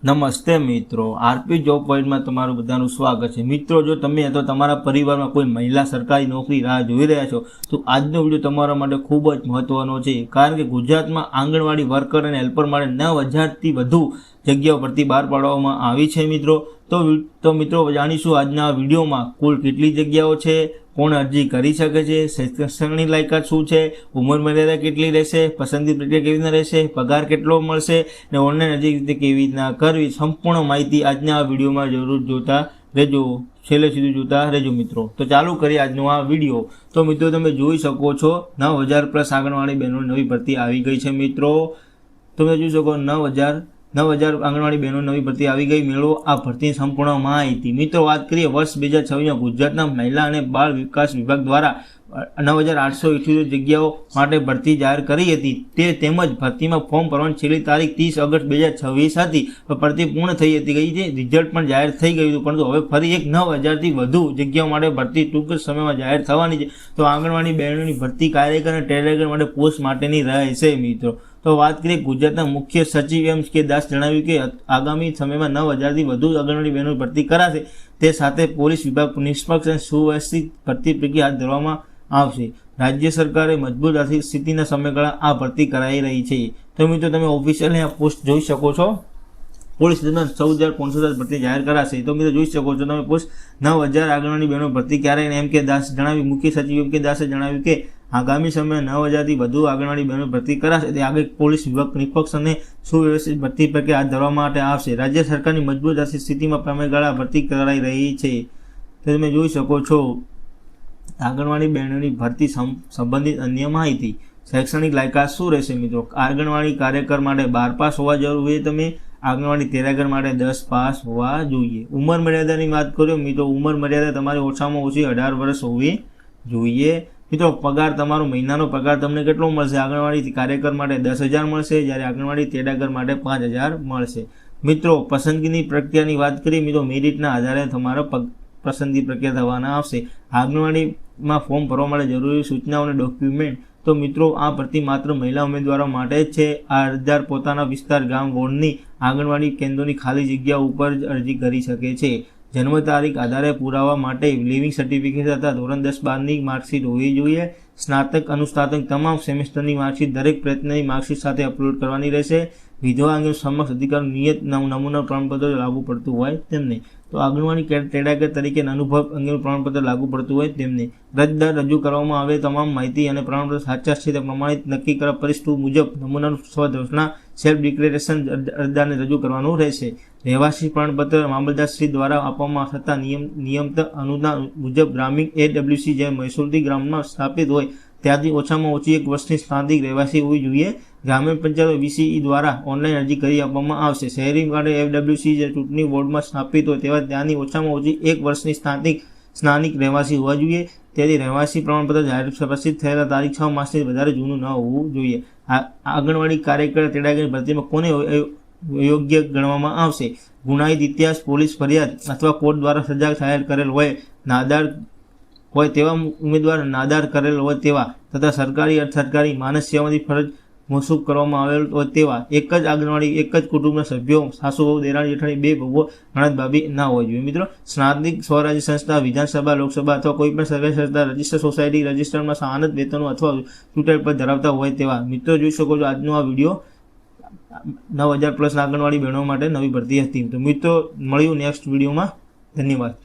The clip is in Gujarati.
નમસ્તે મિત્રો, આરપી જોબ પોઈન્ટમાં તમારું બધાનું સ્વાગત છે। મિત્રો, જો તમે અથવા તમારા પરિવારમાં કોઈ મહિલા સરકારી નોકરી રાહ જોઈ રહ્યા છો તો આજનો વિડીયો તમારા માટે ખૂબ જ મહત્વનો છે, કારણ કે ગુજરાતમાં આંગણવાડી વર્કર અને હેલ્પર માટે 9,000થી વધુ જગ્યાઓ ભરતી બહાર પાડવામાં આવી છે। મિત્રો મિત્રો જાણીશું આજના વિડીયોમાં કુલ કેટલી જગ્યાઓ છે, કોણ અરજી કરી શકે છે, શૈક્ષણિક લાયકાત શું છે, ઉંમર મર્યાદા કેટલી રહેશે, પસંદગી પ્રક્રિયા કેવી રીતના રહેશે, પગાર કેટલો મળશે અને ઓનલાઈન અરજી રીતે કેવી રીતના કરવી, સંપૂર્ણ માહિતી આજના આ વિડીયોમાં જરૂર જોતા રહેજો, છેલ્લે સુધી જોતા રહેજો મિત્રો। તો ચાલુ કરીએ આજનો આ વિડીયો। તો મિત્રો તમે જોઈ શકો છો 9,000+ આંગણવાડી બહેનો નવી ભરતી આવી ગઈ છે। મિત્રો તમે જોઈ શકો 9,000 આંગણવાડી બહેનો નવી ભરતી આવી ગઈ। મેળવો આ ભરતીની સંપૂર્ણ માહિતી। મિત્રો વાત કરીએ વર્ષ 2026માં ગુજરાતના મહિલા અને બાળ વિકાસ વિભાગ દ્વારા 9,878 જગ્યાઓ માટે ભરતી જાહેર કરી હતી। તે તેમજ ભરતીમાં ફોર્મ ભરવાની છેલ્લી તારીખ 30 ઓગસ્ટ 2026 હતી। ભરતી પૂર્ણ થઈ હતી ગઈ છે, રિઝલ્ટ પણ જાહેર થઈ ગયું હતું, પરંતુ હવે ફરી એક 9,000થી વધુ જગ્યાઓ માટે ભરતી ટૂંક સમયમાં જાહેર થવાની છે। તો આંગણવાડી બહેનોની ભરતી કાર્યકર અને ટેરેકર માટે પોસ્ટ માટેની રહેશે। મિત્રો તો વાત કરીએ ગુજરાતના મુખ્ય સચિવ એમ કે દાસ જણાવ્યું કે આગામી સમયમાં 9,000થી વધુ આંગણવાડી બહેનો ભરતી કરાશે। તે સાથે પોલીસ વિભાગ નિષ્પક્ષ અને સુવ્યવસ્થિત ભરતી પ્રક્રિયા હાથ ધરવામાં આવશે। રાજ્ય સરકારે મજબૂત આર્થિક સ્થિતિના સમયગાળા આ ભરતી કરાઈ રહી છે। તો મિત્રો તમે ઓફિશિયલ આ પોસ્ટ જોઈ શકો છો। પોલીસ દરમિયાન 14,500 ભરતી જાહેર કરાશે। તો મિત્રો જોઈ શકો છો તમે પોસ્ટ 9,000 આંગણવાડી બહેનો ભરતી ક્યારે એમ કે દાસ જણાવ્યું, મુખ્ય સચિવ એમ કે દાસે જણાવ્યું કે આગામી સમયે 9,000થી વધુ આંગણવાડી બહેનો ભરતી કરાશે। તે આગળ પોલીસ વિભાગ નિષ્પક્ષ અને સુવ્યવસ્થિત ભરતી પ્રક્રિયા હાથ ધરવા માટે આવશે। રાજ્ય સરકારની મજબૂત આર્થિક સ્થિતિમાં સમયગાળા ભરતી કરાઈ રહી છે। તો તમે જોઈ શકો છો આંગણવાડી બહેનોની ભરતી સંબંધિત અન્ય માહિતી। શૈક્ષણિક લાયકાત શું રહેશે મિત્રો? આંગણવાડી કાર્યકર માટે 12 પાસ હોવા જરૂરી છે। તમે આંગણવાડી તેરાગર માટે 10 પાસ હોવા જોઈએ। ઉંમર મર્યાદાની વાત કરીએ મિત્રો, ઉંમર મર્યાદા તમારી ઓછામાં ઓછી 18 વર્ષ હોવી જોઈએ। મિત્રો પગાર, તમારો મહિનાનો પગાર તમને કેટલો મળશે? આંગણવાડી કાર્યકર માટે 10,000 મળશે, જ્યારે આંગણવાડી તેડાગર માટે 5,000 મળશે। મિત્રો પસંદગીની પ્રક્રિયાની વાત કરીએ મિત્રો, મેરિટના આધારે તમારા પસંદગી પ્રક્રિયા થવાના આવશે। આંગણવાડીમાં ફોર્મ ભરવા માટે જરૂરી સૂચનાઓ અને ડોક્યુમેન્ટ। તો મિત્રો આ ભરતી માત્ર મહિલા ઉમેદવારો માટે જ છે। આ અરજદાર પોતાના વિસ્તાર, ગામ, વોર્ડની આંગણવાડી કેન્દ્રોની ખાલી જગ્યા ઉપર જ અરજી કરી શકે છે। જન્મ તારીખ આધારે પુરાવા માટે લિવિંગ સર્ટિફિકેટ અથવા ધોરણ 10-12ની માર્કશીટ હોવી જોઈએ। સ્નાતક, અનુસ્નાતક તમામ સેમેસ્ટરની માર્કશીટ દરેક પ્રયત્નની માર્કશીટ સાથે અપલોડ કરવાની રહેશે। વિધવા અંગે સમક્ષ અધિકાર નિયત નમૂના પ્રમાણપત્ર લાગુ પડતું હોય તેમને। તો આંગણવાડી તેડાગર તરીકે અનુભવ અંગેનું પ્રમાણપત્ર લાગુ પડતું હોય તેમને। અરજદાર રજૂ કરવામાં આવે તમામ માહિતી અને પ્રમાણપત્ર સાચા છે તે પ્રમાણિત નક્કી કરેલ પરિસ્થિતિ મુજબ નમૂનાનું સ્વઘોષણા સેલ્ફ ડિક્લેરેશન અરજદારને રજૂ કરવાનું રહેશે। રહેવાસી પ્રમાણપત્ર મામલતદારશ્રી દ્વારા આપવામાં થતા નિયમિત અનુદાન મુજબ ગ્રામીણ AWC જે મહેસૂલથી ગ્રામમાં સ્થાપિત હોય ત્યાંથી ઓછામાં ઓછી 1 વર્ષની સ્થાનિક રહેવાસી હોવી જોઈએ। ગ્રામીણ પંચાયતો VCE દ્વારા ઓનલાઈન અરજી કરી આપવામાં આવશે। શહેરી માટે FWC જે ચૂંટણી વોર્ડમાં સ્થાપિત હોય તેવા ત્યાંની ઓછામાં ઓછી 1 વર્ષની સ્થાનિક રહેવાસી હોવા જોઈએ। તેથી રહેવાસી પ્રમાણપત્ર જાહેર પ્રસિદ્ધ થયેલા તારીખ 6 માસથી વધારે જૂનું ન હોવું જોઈએ। આંગણવાડી કાર્યકર તેડાગરની ભરતીમાં કોને યોગ્ય ગણવામાં આવશે? ગુનાહિત ઇતિહાસ, પોલીસ ફરિયાદ અથવા કોર્ટ દ્વારા સજા જાહેર કરેલ હોય, નાદાર હોય તેવા ઉમેદવાર, નાદાર કરેલ હોય તેવા તથા સરકારી અર્ધ-સરકારી માનદ સેવામાંથી ફરજ મોકૂફ કરવામાં આવેલ હોય તેવા। એક જ આંગણવાડી, એક જ કુટુંબના સભ્યો, સાસુ વહુ, દેરાણી જેઠાણી, 2 ભુવો, નણંદ ભાભી ના હોવા જોઈએ। મિત્રો સ્નાતક, સ્વરાજ્ય સંસ્થા, વિધાનસભા, લોકસભા અથવા કોઈપણ સરકારી સંસ્થા, રજિસ્ટર સોસાયટી, રજિસ્ટરમાં સાનદ વેતનો અથવા ચૂંટાયેલ પદ ધરાવતા હોય તેવા। મિત્રો જોઈ શકો છો આજનો આ વિડીયો 9,000+ આંગણવાડી બહેનો માટે નવી ભરતી હતી। તો મિત્રો મળ્યું નેક્સ્ટ વિડીયોમાં। ધન્યવાદ।